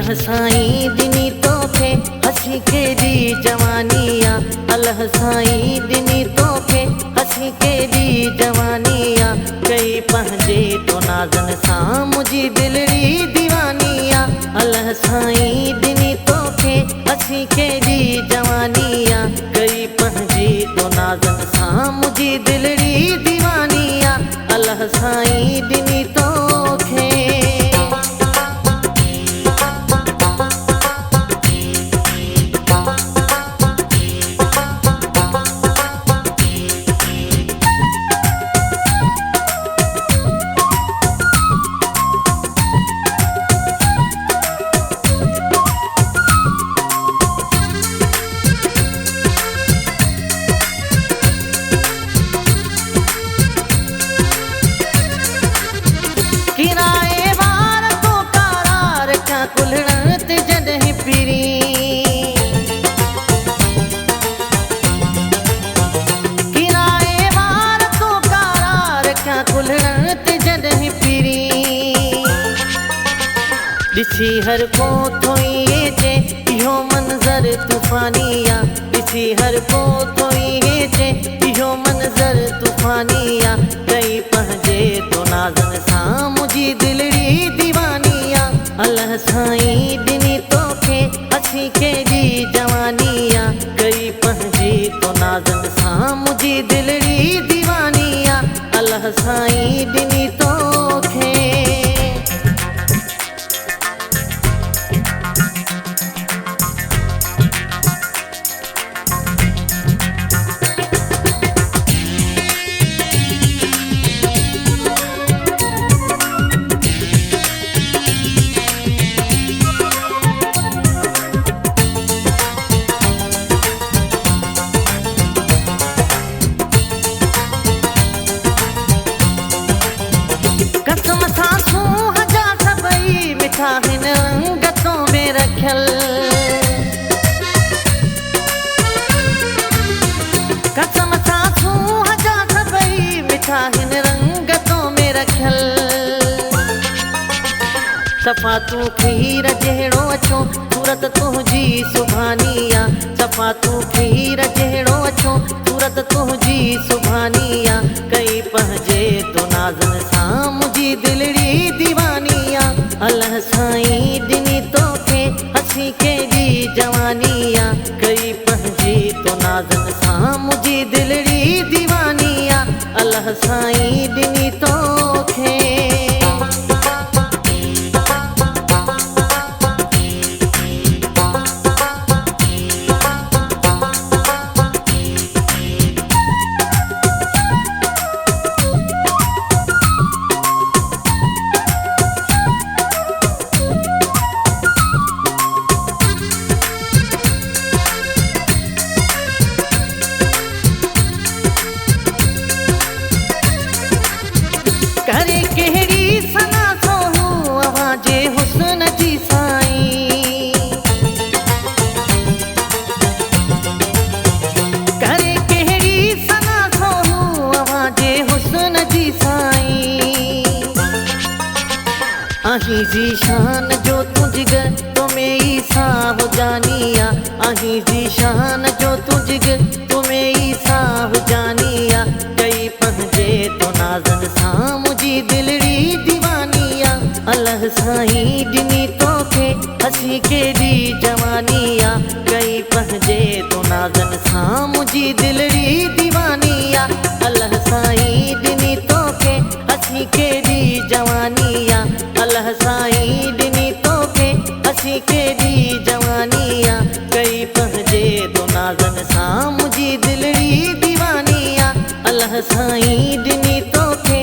अल्लाह साईं दिनी तोखे हसी केरी जवानिया, अल्लाह साईं दिनी तोखे हसी केरी जवानिया। कई पंहिंजे तो नाज़न सां मुझी दिलड़ी दीवानिया, अल्लाह साईं दिनी तोखे हसी केरी जवानिया। कई पंहिंजे तो नाज़न सां मुझी दिलड़ी दीवानिया, अल्लाह साईं दिनी तोखे। किराए वार तो करार क्या कुल्हण ते जॾहिं पिरी, किराए वार तो करार क्या कुल्हण ते जॾहिं पिरी। ॾिसी हर को थोई चे इहो मंज़र तूफ़ानिया, ॾिसी हर को थोई चे इहो मंज़र तूफ़ानिया। कई पंहिंजे तो नाज़न सां मुझी दिलड़ी दीवानिया, अल्लाह साईं दिनी तोखे हसी केरी जवानिया। कई पंहिंजे तो नाज़न सां मुझी दिलड़ी दीवानिया, अल्लाह साईं दिनी तोखे। कसम सां सूंह जा सबई मिठा हिन अंगतों में रखियल, कसम सां सूंह जा सबई मिठा हिन रंगतों में रखियल। सफ़ा तू खीर जहिड़ो अछो सूरत तुंहिंजी सुभानिया, सफ़ा तू खीर जहिड़ो अछो सूरत तुंहिंजी सुभानिया। कई पंहिंजे तो नाज़न सां मुझी दिलड़ी दीवानिया, अल्लाह साईं दिनी तोखे हसी केरी जवानिया। कई पंहिंजे तो नाज़न सां मुझी दिलड़ी दीवानिया, अल्लाह साईं दिनी तोखे। करे केड़ी सना सोहू आवाजे हुस्न जी साईं, करे केड़ी सना सोहू आवाजे हुस्न जी साईं। आही जी शान जो तुझग तुम्हें ई साहु जानिया, आही जी शान जो तुझग तुम्हें ई साहु जानिया। कई पंहिंजे तो नाज़न सां मुझी दिलड़ी दीवानिया, अल्लाह साईं दिनी तोखे हसी केरी जवानिया। कई पंहिंजे तो नाज़न सां मुझी दिलड़ी दीवानिया, अल्लाह साईं दिनी तोखे हसी केरी जवानिया। अल्लाह साईं दिनी तोखे हसी केरी जवानिया। कई पंहिंजे तो नाज़न सां मुझी दिलड़ी दीवानिया, अल्लाह साईं दिनी तोखे